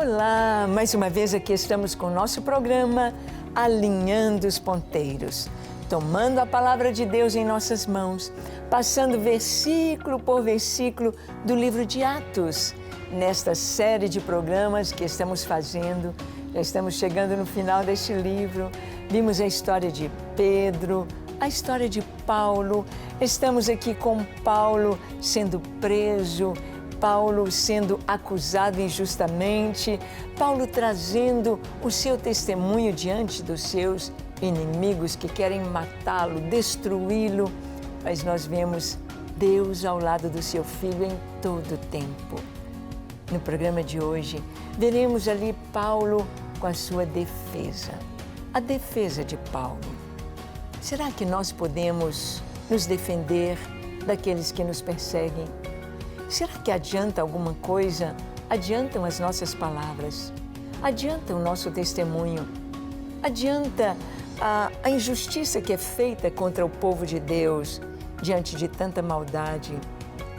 Olá, mais uma vez aqui estamos com o nosso programa Alinhando os Ponteiros, tomando a palavra de Deus em nossas mãos, passando versículo por versículo do livro de Atos, nesta série de programas que estamos fazendo. Já estamos chegando no final deste livro, vimos a história de Pedro, a história de Paulo, estamos aqui com Paulo sendo preso, Paulo sendo acusado injustamente, Paulo trazendo o seu testemunho diante dos seus inimigos que querem matá-lo, destruí-lo, mas nós vemos Deus ao lado do seu Filho em todo o tempo. No programa de hoje, veremos ali Paulo com a sua defesa, a defesa de Paulo. Será que nós podemos nos defender daqueles que nos perseguem? Será que adianta alguma coisa? Adiantam as nossas palavras? Adianta o nosso testemunho? Adianta a injustiça que é feita contra o povo de Deus diante de tanta maldade?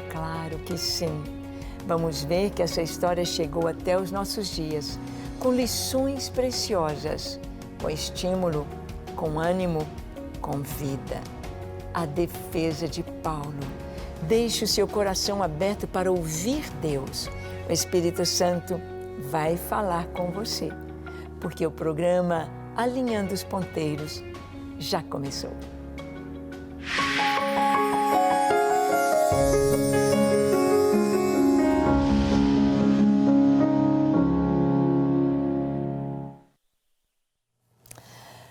Claro que sim. Vamos ver que essa história chegou até os nossos dias, com lições preciosas, com estímulo, com ânimo, com vida. A defesa de Paulo. Deixe o seu coração aberto para ouvir Deus. O Espírito Santo vai falar com você, porque o programa Alinhando os Ponteiros já começou.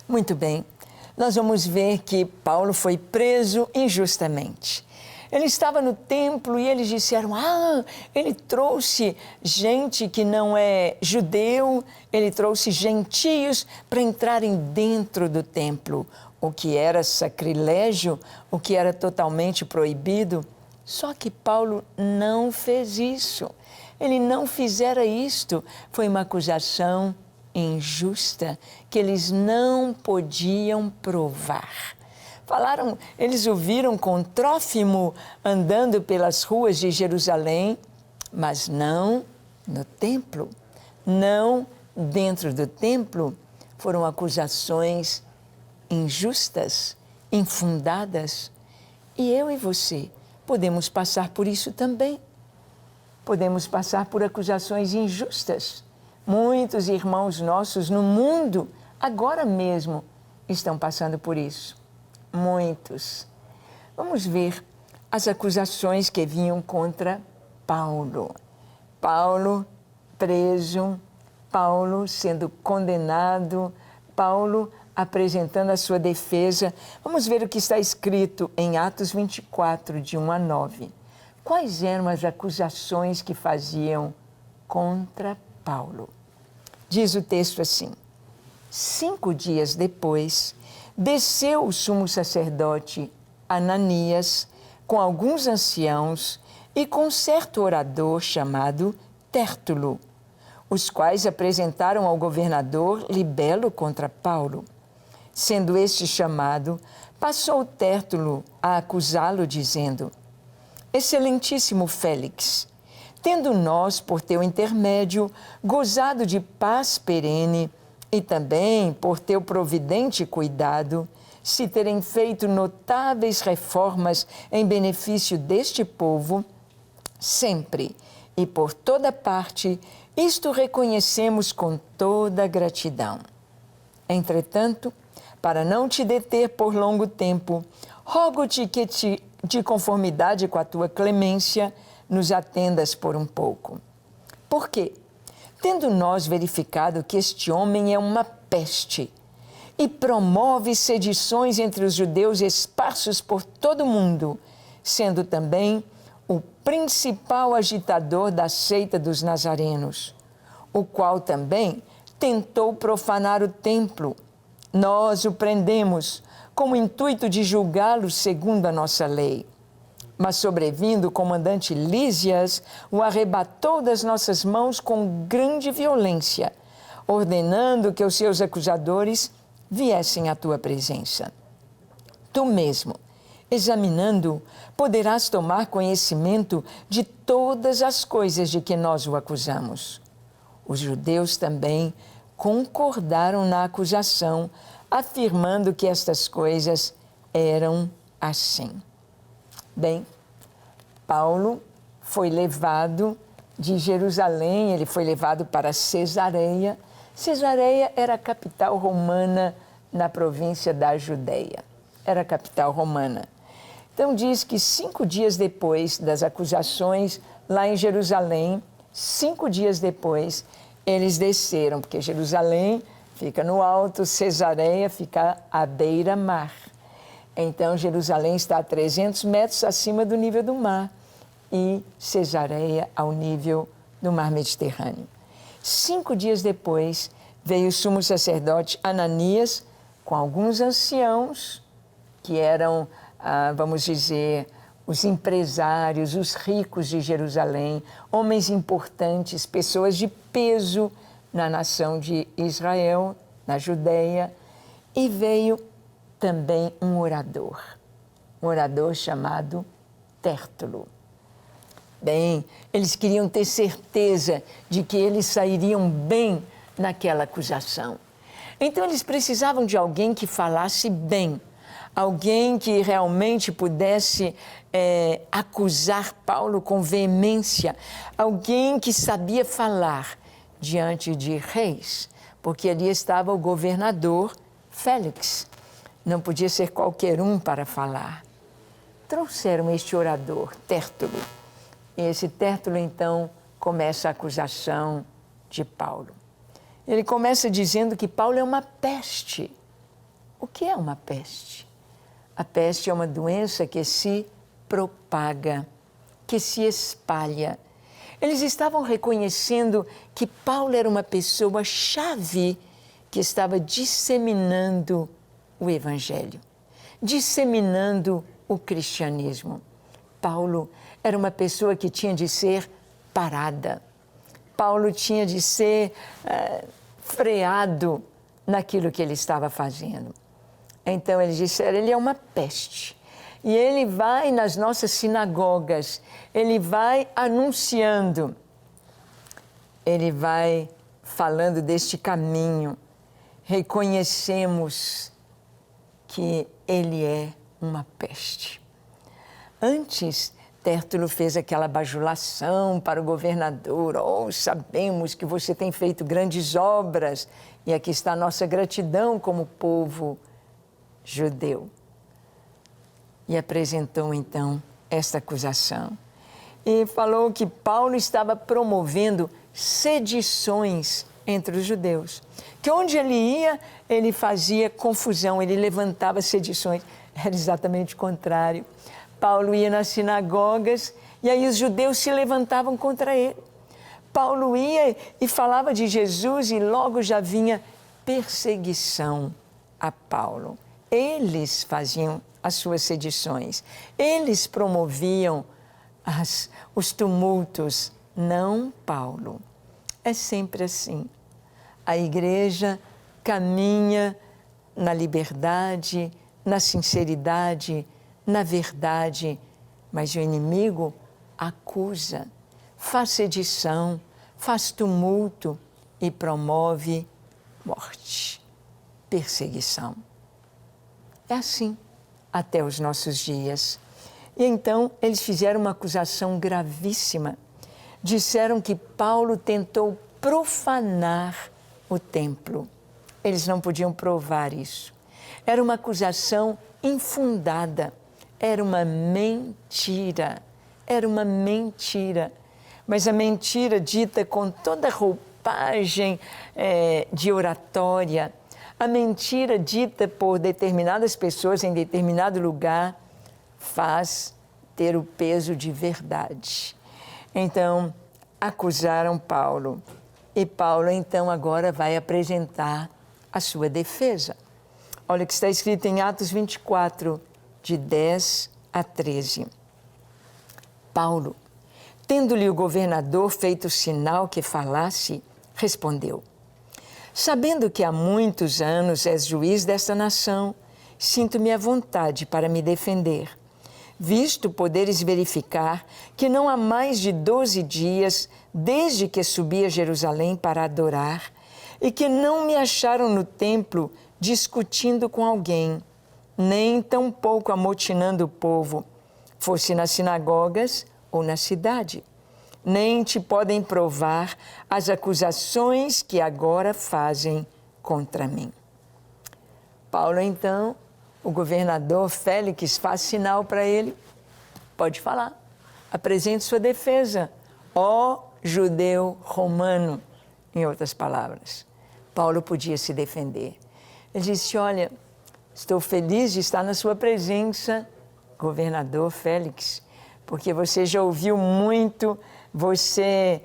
Muito bem, nós vamos ver que Paulo foi preso injustamente. Ele estava no templo e eles disseram, ele trouxe gente que não é judeu, ele trouxe gentios para entrarem dentro do templo, o que era sacrilégio, o que era totalmente proibido. Só que Paulo não fez isso, ele não fizera isto, foi uma acusação injusta que eles não podiam provar. Eles o viram com Trófimo andando pelas ruas de Jerusalém, mas não no templo, não dentro do templo. Foram acusações injustas, infundadas. E eu e você podemos passar por isso também. Podemos passar por acusações injustas. Muitos irmãos nossos no mundo, agora mesmo, estão passando por isso. Muitos. Vamos ver as acusações que vinham contra Paulo. Paulo preso, Paulo sendo condenado, Paulo apresentando a sua defesa. Vamos ver o que está escrito em Atos 24, de 1 a 9. Quais eram as acusações que faziam contra Paulo? Diz o texto assim: 5 dias depois, desceu o sumo sacerdote Ananias com alguns anciãos e com certo orador chamado Tértulo, os quais apresentaram ao governador libelo contra Paulo. Sendo este chamado, passou Tértulo a acusá-lo, dizendo: Excelentíssimo Félix, tendo nós, por teu intermédio, gozado de paz perene, e também, por teu providente cuidado, se terem feito notáveis reformas em benefício deste povo, sempre e por toda parte, isto reconhecemos com toda gratidão. Entretanto, para não te deter por longo tempo, rogo-te que, de conformidade com a tua clemência, nos atendas por um pouco. Por quê? Tendo nós verificado que este homem é uma peste e promove sedições entre os judeus esparsos por todo o mundo, sendo também o principal agitador da seita dos nazarenos, o qual também tentou profanar o templo. Nós o prendemos com o intuito de julgá-lo segundo a nossa lei. Mas sobrevindo o comandante Lísias, o arrebatou das nossas mãos com grande violência, ordenando que os seus acusadores viessem à tua presença. Tu mesmo, examinando, poderás tomar conhecimento de todas as coisas de que nós o acusamos. Os judeus também concordaram na acusação, afirmando que estas coisas eram assim. Bem, Paulo foi levado de Jerusalém, ele foi levado para Cesareia. Cesareia era a capital romana na província da Judeia. Era a capital romana. Então diz que 5 dias depois das acusações lá em Jerusalém, 5 dias depois, eles desceram, porque Jerusalém fica no alto, Cesareia fica à beira-mar. Então, Jerusalém está a 300 metros acima do nível do mar e Cesareia ao nível do mar Mediterrâneo. 5 dias depois, veio o sumo sacerdote Ananias com alguns anciãos, que eram, vamos dizer, os empresários, os ricos de Jerusalém, homens importantes, pessoas de peso na nação de Israel, na Judeia, e veio também um orador chamado Tértulo. Bem, eles queriam ter certeza de que eles sairiam bem naquela acusação. Então eles precisavam de alguém que falasse bem, alguém que realmente pudesse acusar Paulo com veemência, alguém que sabia falar diante de reis, porque ali estava o governador Félix. Não podia ser qualquer um para falar. Trouxeram este orador, Tértulo. E esse Tértulo, então, começa a acusação de Paulo. Ele começa dizendo que Paulo é uma peste. O que é uma peste? A peste é uma doença que se propaga, que se espalha. Eles estavam reconhecendo que Paulo era uma pessoa-chave que estava disseminando o Evangelho, disseminando o cristianismo. Paulo era uma pessoa que tinha de ser parada. Paulo tinha de ser freado naquilo que ele estava fazendo. Então eles disseram, ele é uma peste. E ele vai nas nossas sinagogas, ele vai anunciando, ele vai falando deste caminho. Reconhecemos que ele é uma peste. Antes, Tértulo fez aquela bajulação para o governador. Oh, sabemos que você tem feito grandes obras e aqui está a nossa gratidão como povo judeu. E apresentou, então, esta acusação. E falou que Paulo estava promovendo sedições entre os judeus. Que onde ele ia, ele fazia confusão, ele levantava sedições. Era exatamente o contrário. Paulo ia nas sinagogas e aí os judeus se levantavam contra ele. Paulo ia e falava de Jesus e logo já vinha perseguição a Paulo. Eles faziam as suas sedições, eles promoviam os tumultos, não Paulo. É sempre assim. A igreja caminha na liberdade, na sinceridade, na verdade, mas o inimigo acusa, faz sedição, faz tumulto e promove morte, perseguição. É assim até os nossos dias. E então eles fizeram uma acusação gravíssima. Disseram que Paulo tentou profanar o templo. Eles não podiam provar isso. Era uma acusação infundada. Era uma mentira. Era uma mentira. Mas a mentira dita com toda a roupagem de oratória, a mentira dita por determinadas pessoas em determinado lugar faz ter o peso de verdade. Então, acusaram Paulo. E Paulo, então, agora vai apresentar a sua defesa. Olha o que está escrito em Atos 24, de 10 a 13. Paulo, tendo-lhe o governador feito sinal que falasse, respondeu: sabendo que há muitos anos és juiz desta nação, sinto-me à vontade para me defender, visto poderes verificar que não há mais de 12 dias desde que subi a Jerusalém para adorar e que não me acharam no templo discutindo com alguém, nem tampouco amotinando o povo, fosse nas sinagogas ou na cidade. Nem te podem provar as acusações que agora fazem contra mim. Paulo, então, o governador Félix faz sinal para ele, pode falar, apresente sua defesa, ó judeu romano, em outras palavras. Paulo podia se defender. Ele disse, olha, estou feliz de estar na sua presença, governador Félix, porque você já ouviu muito, você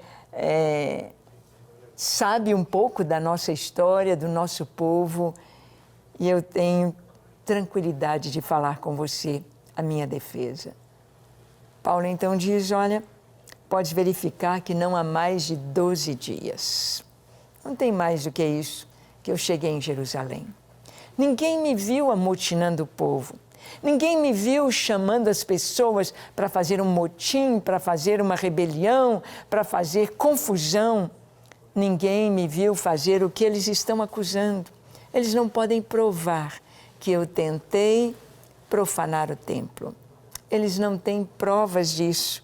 sabe um pouco da nossa história, do nosso povo, e eu tenho tranquilidade de falar com você a minha defesa. Paulo então diz, olha, pode verificar que não há mais de 12 dias. Não tem mais do que isso que eu cheguei em Jerusalém. Ninguém me viu amotinando o povo. Ninguém me viu chamando as pessoas para fazer um motim, para fazer uma rebelião, para fazer confusão. Ninguém me viu fazer o que eles estão acusando. Eles não podem provar que eu tentei profanar o templo. Eles não têm provas disso.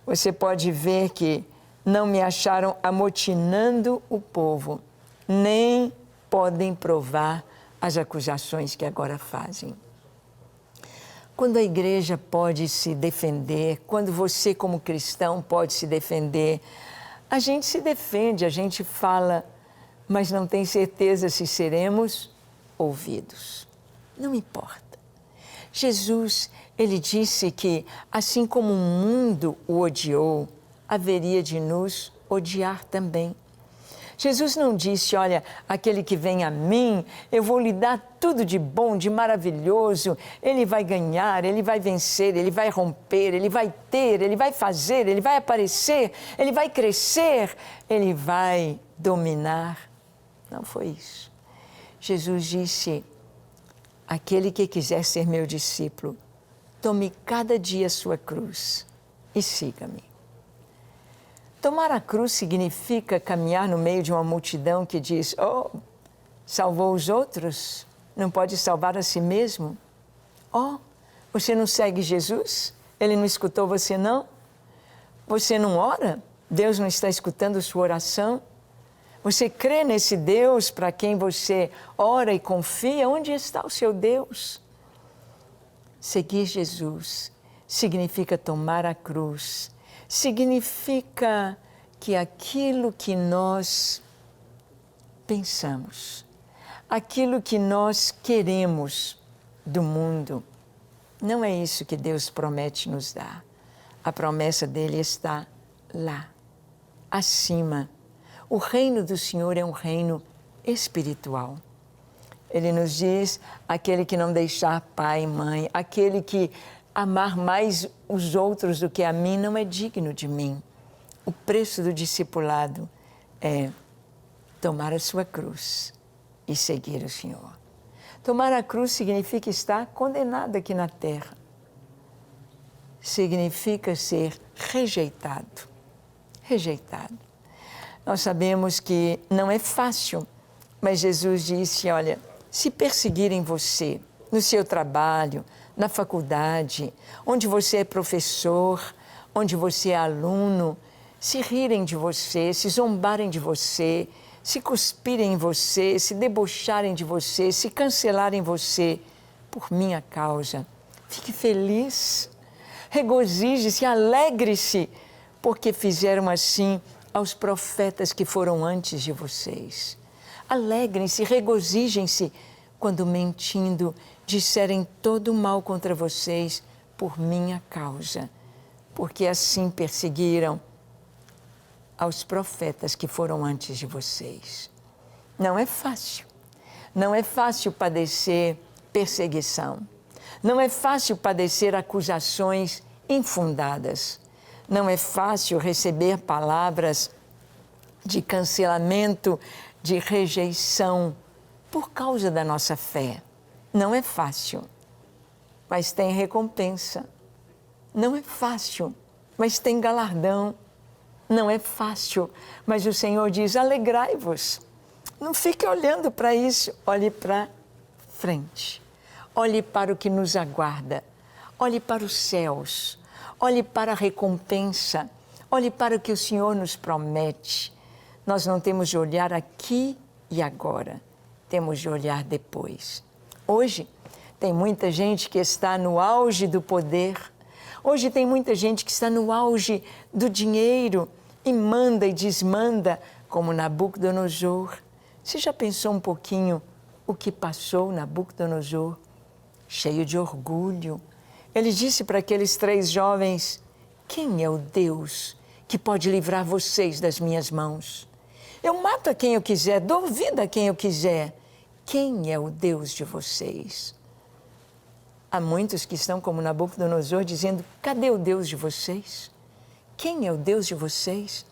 Você pode ver que não me acharam amotinando o povo, nem podem provar as acusações que agora fazem. Quando a igreja pode se defender, quando você como cristão pode se defender, a gente se defende, a gente fala, mas não tem certeza se seremos ouvidos. Não importa. Jesus, ele disse que, assim como o mundo o odiou, haveria de nos odiar também. Jesus não disse, olha, aquele que vem a mim, eu vou lhe dar tudo de bom, de maravilhoso, ele vai ganhar, ele vai vencer, ele vai romper, ele vai ter, ele vai fazer, ele vai aparecer, ele vai crescer, ele vai dominar. Não foi isso. Jesus disse, aquele que quiser ser meu discípulo, tome cada dia a sua cruz e siga-me. Tomar a cruz significa caminhar no meio de uma multidão que diz, oh, salvou os outros, não pode salvar a si mesmo? Oh, você não segue Jesus? Ele não escutou você não? Você não ora? Deus não está escutando sua oração? Você crê nesse Deus para quem você ora e confia? Onde está o seu Deus? Seguir Jesus significa tomar a cruz. Significa que aquilo que nós pensamos, aquilo que nós queremos do mundo, não é isso que Deus promete nos dar. A promessa dele está lá, acima. O reino do Senhor é um reino espiritual. Ele nos diz, aquele que não deixar pai e mãe, aquele que amar mais os outros do que a mim não é digno de mim. O preço do discipulado é tomar a sua cruz e seguir o Senhor. Tomar a cruz significa estar condenado aqui na terra. Significa ser rejeitado. Rejeitado. Nós sabemos que não é fácil, mas Jesus disse, olha, se perseguirem você no seu trabalho, na faculdade, onde você é professor, onde você é aluno, se rirem de você, se zombarem de você, se cuspirem em você, se debocharem de você, se cancelarem você, por minha causa, fique feliz, regozije-se, alegre-se, porque fizeram assim aos profetas que foram antes de vocês. Alegrem-se, regozijem-se, quando mentindo disserem todo o mal contra vocês por minha causa, porque assim perseguiram aos profetas que foram antes de vocês. Não é fácil. Não é fácil padecer perseguição. Não é fácil padecer acusações infundadas. Não é fácil receber palavras de cancelamento, de rejeição por causa da nossa fé. Não é fácil. mas tem recompensa. Não é fácil, mas tem galardão. Não é fácil, mas o Senhor diz, alegrai-vos. Não fique olhando para isso, olhe para frente. Olhe para o que nos aguarda. Olhe para os céus. Olhe para a recompensa. Olhe para o que o Senhor nos promete. Nós não temos de olhar aqui e agora. Temos de olhar depois. Hoje, tem muita gente que está no auge do poder. Hoje tem muita gente que está no auge do dinheiro e manda e desmanda, como Nabucodonosor. Você já pensou um pouquinho o que passou Nabucodonosor? Cheio de orgulho. Ele disse para aqueles 3 jovens, quem é o Deus que pode livrar vocês das minhas mãos? Eu mato a quem eu quiser, dou vida a quem eu quiser. Quem é o Deus de vocês? Há muitos que estão como Nabucodonosor dizendo, cadê o Deus de vocês? Quem é o Deus de vocês?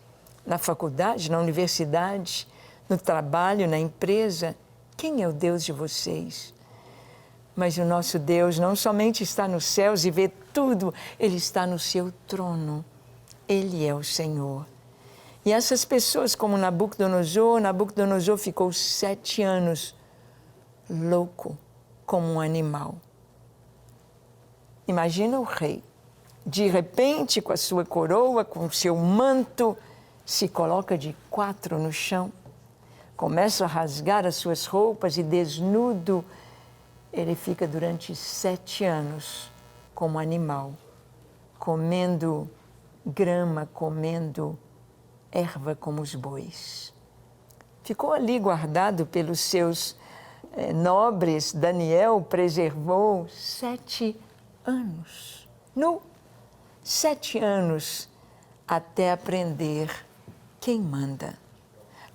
Na faculdade, na universidade, no trabalho, na empresa, quem é o Deus de vocês? Mas o nosso Deus não somente está nos céus e vê tudo, Ele está no seu trono. Ele é o Senhor. E essas pessoas como Nabucodonosor ficou 7 anos louco como um animal. Imagina o rei, de repente com a sua coroa, com o seu manto, se coloca de 4 no chão, começa a rasgar as suas roupas e desnudo, ele fica durante 7 anos como animal, comendo grama, comendo erva como os bois. Ficou ali guardado pelos seus nobres, Daniel preservou 7 anos, 7 anos, até aprender quem manda,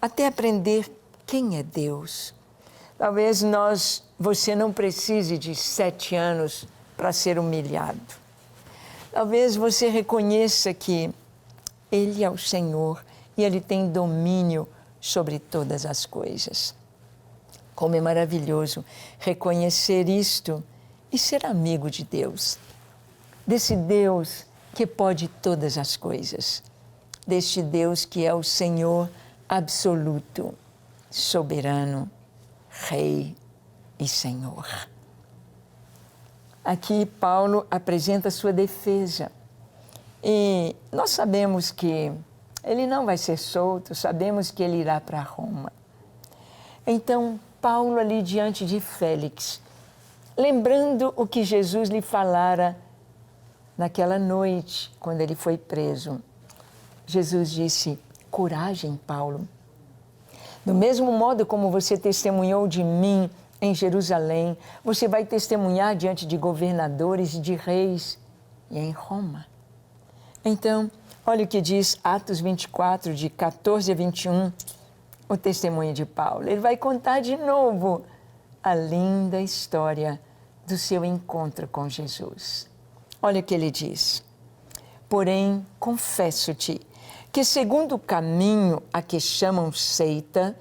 até aprender quem é Deus. Talvez você não precise de 7 anos para ser humilhado. Talvez você reconheça que Ele é o Senhor e Ele tem domínio sobre todas as coisas. Como é maravilhoso reconhecer isto e ser amigo de Deus, desse Deus que pode todas as coisas, deste Deus que é o Senhor absoluto, soberano, Rei e Senhor. Aqui Paulo apresenta sua defesa e nós sabemos que ele não vai ser solto, sabemos que ele irá para Roma. Então, Paulo ali diante de Félix, lembrando o que Jesus lhe falara naquela noite, quando ele foi preso. Jesus disse, coragem, Paulo. Do mesmo modo como você testemunhou de mim em Jerusalém, você vai testemunhar diante de governadores e de reis e em Roma. Então, olha o que diz Atos 24, de 14 a 21, o testemunho de Paulo. Ele vai contar de novo a linda história do seu encontro com Jesus. Olha o que ele diz. Porém, confesso-te que segundo o caminho a que chamam seita,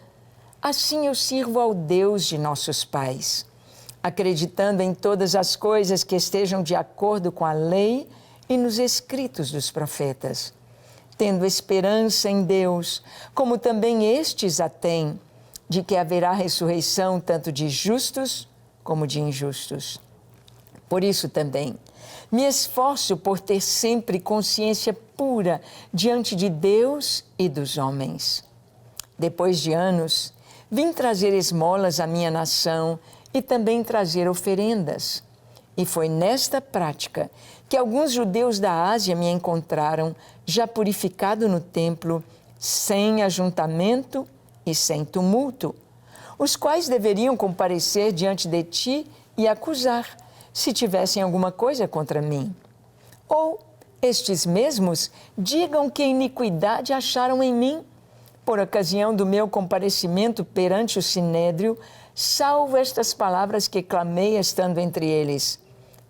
assim eu sirvo ao Deus de nossos pais, acreditando em todas as coisas que estejam de acordo com a lei e nos escritos dos profetas, tendo esperança em Deus, como também estes a têm, de que haverá ressurreição tanto de justos como de injustos. Por isso também me esforço por ter sempre consciência pura diante de Deus e dos homens. Depois de anos, vim trazer esmolas à minha nação e também trazer oferendas. E foi nesta prática que alguns judeus da Ásia me encontraram, já purificado no templo, sem ajuntamento e sem tumulto, os quais deveriam comparecer diante de ti e acusar, se tivessem alguma coisa contra mim. Ou estes mesmos digam que iniquidade acharam em mim, por ocasião do meu comparecimento perante o Sinédrio, salvo estas palavras que clamei estando entre eles.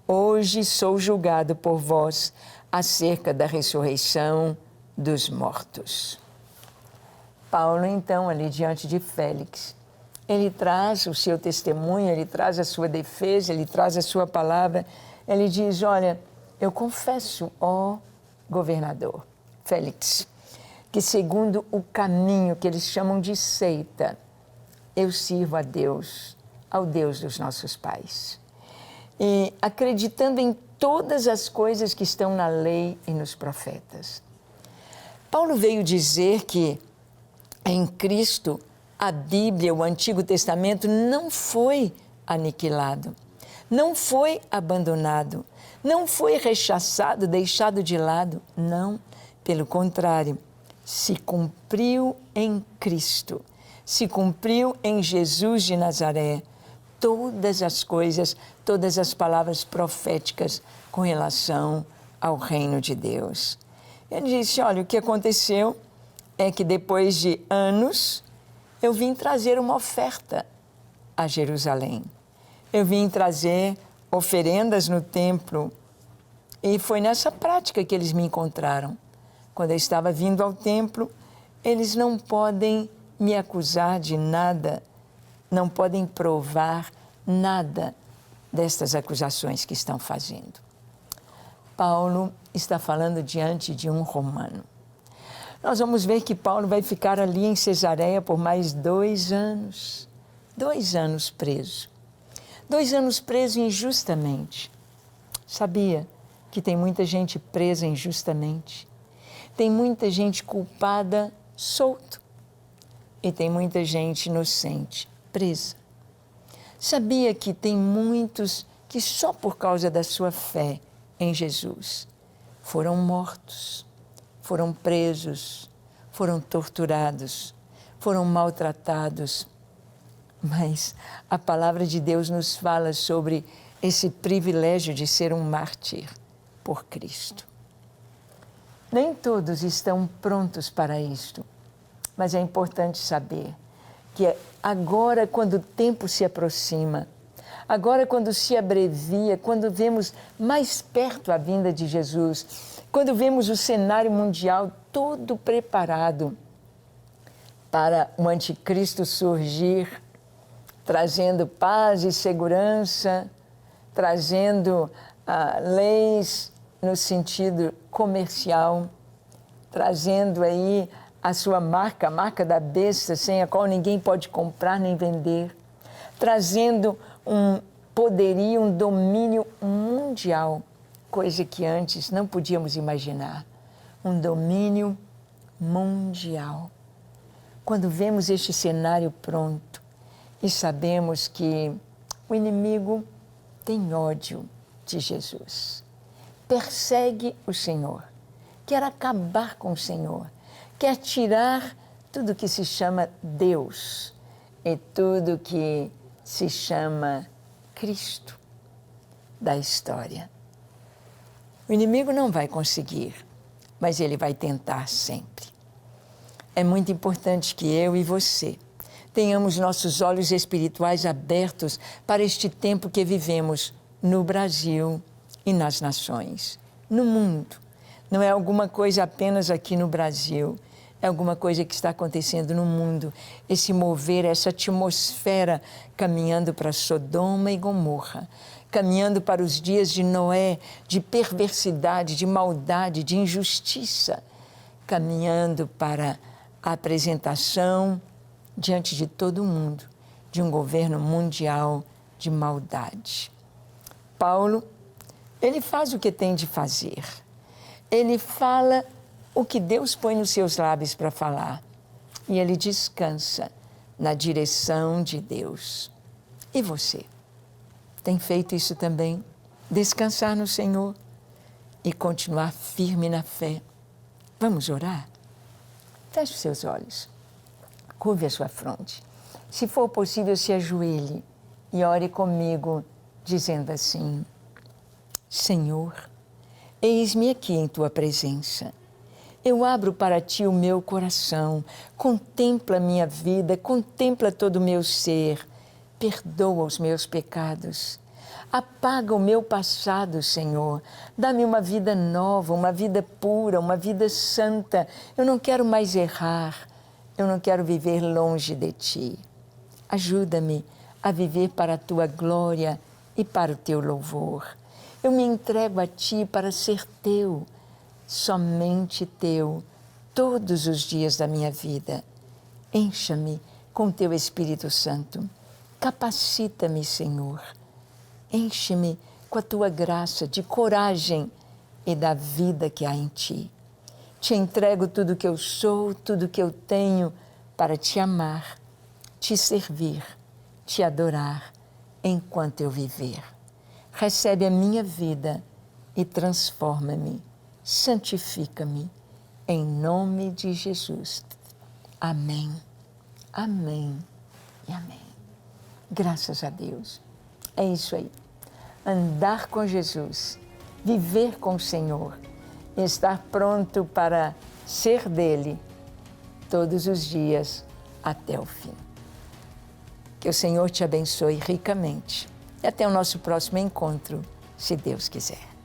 Hoje sou julgado por vós acerca da ressurreição dos mortos. Paulo, então, ali diante de Félix, ele traz o seu testemunho, ele traz a sua defesa, ele traz a sua palavra Ele diz, olha, eu confesso, ó governador Félix, que segundo o caminho que eles chamam de seita, eu sirvo a Deus, ao Deus dos nossos pais. E acreditando em todas as coisas que estão na lei e nos profetas. Paulo veio dizer que em Cristo a Bíblia, o Antigo Testamento, não foi aniquilado, não foi abandonado, não foi rechaçado, deixado de lado. Não, pelo contrário, se cumpriu em Cristo, se cumpriu em Jesus de Nazaré, todas as coisas, todas as palavras proféticas com relação ao reino de Deus. Ele disse, olha, o que aconteceu é que depois de anos, eu vim trazer uma oferta a Jerusalém. Eu vim trazer oferendas no templo e foi nessa prática que eles me encontraram. Quando eu estava vindo ao templo, eles não podem me acusar de nada, não podem provar nada destas acusações que estão fazendo. Paulo está falando diante de um romano. Nós vamos ver que Paulo vai ficar ali em Cesareia por mais 2 anos. 2 anos preso. 2 anos preso injustamente. Sabia que tem muita gente presa injustamente? Tem muita gente culpada solto. E tem muita gente inocente presa. Sabia que tem muitos que só por causa da sua fé em Jesus foram mortos, foram presos, foram torturados, foram maltratados. Mas a palavra de Deus nos fala sobre esse privilégio de ser um mártir por Cristo. Nem todos estão prontos para isto, mas é importante saber que agora, quando o tempo se aproxima, agora quando se abrevia, quando vemos mais perto a vinda de Jesus, quando vemos o cenário mundial todo preparado para o anticristo surgir, trazendo paz e segurança, trazendo leis no sentido comercial, trazendo aí a sua marca, a marca da besta, sem a qual ninguém pode comprar nem vender, trazendo um poderio, um domínio mundial, coisa que antes não podíamos imaginar, um domínio mundial. Quando vemos este cenário pronto e sabemos que o inimigo tem ódio de Jesus, persegue o Senhor, quer acabar com o Senhor, quer tirar tudo que se chama Deus e tudo que se chama Cristo da história. O inimigo não vai conseguir, mas ele vai tentar sempre. É muito importante que eu e você tenhamos nossos olhos espirituais abertos para este tempo que vivemos no Brasil e nas nações, no mundo. Não é alguma coisa apenas aqui no Brasil, é alguma coisa que está acontecendo no mundo. Esse mover, essa atmosfera caminhando para Sodoma e Gomorra, caminhando para os dias de Noé, de perversidade, de maldade, de injustiça, caminhando para a apresentação diante de todo mundo de um governo mundial de maldade. Paulo, ele faz o que tem de fazer. Ele fala o que Deus põe nos seus lábios para falar. E ele descansa na direção de Deus. E você? Tem feito isso também? Descansar no Senhor e continuar firme na fé. Vamos orar? Feche os seus olhos. Curve a sua fronte. Se for possível, se ajoelhe e ore comigo, dizendo assim: Senhor, eis-me aqui em Tua presença. Eu abro para Ti o meu coração, contempla a minha vida, contempla todo o meu ser, perdoa os meus pecados, apaga o meu passado, Senhor, dá-me uma vida nova, uma vida pura, uma vida santa. Eu não quero mais errar, eu não quero viver longe de Ti. Ajuda-me a viver para a Tua glória e para o Teu louvor. Eu me entrego a Ti para ser Teu, somente Teu, todos os dias da minha vida. Encha-me com Teu Espírito Santo. Capacita-me, Senhor. Enche-me com a Tua graça de coragem e da vida que há em Ti. Te entrego tudo que eu sou, tudo que eu tenho para Te amar, Te servir, Te adorar enquanto eu viver. Recebe a minha vida e transforma-me, santifica-me, em nome de Jesus. Amém, amém e amém. Graças a Deus. É isso aí. Andar com Jesus, viver com o Senhor, estar pronto para ser dele todos os dias até o fim. Que o Senhor te abençoe ricamente. E até o nosso próximo encontro, se Deus quiser.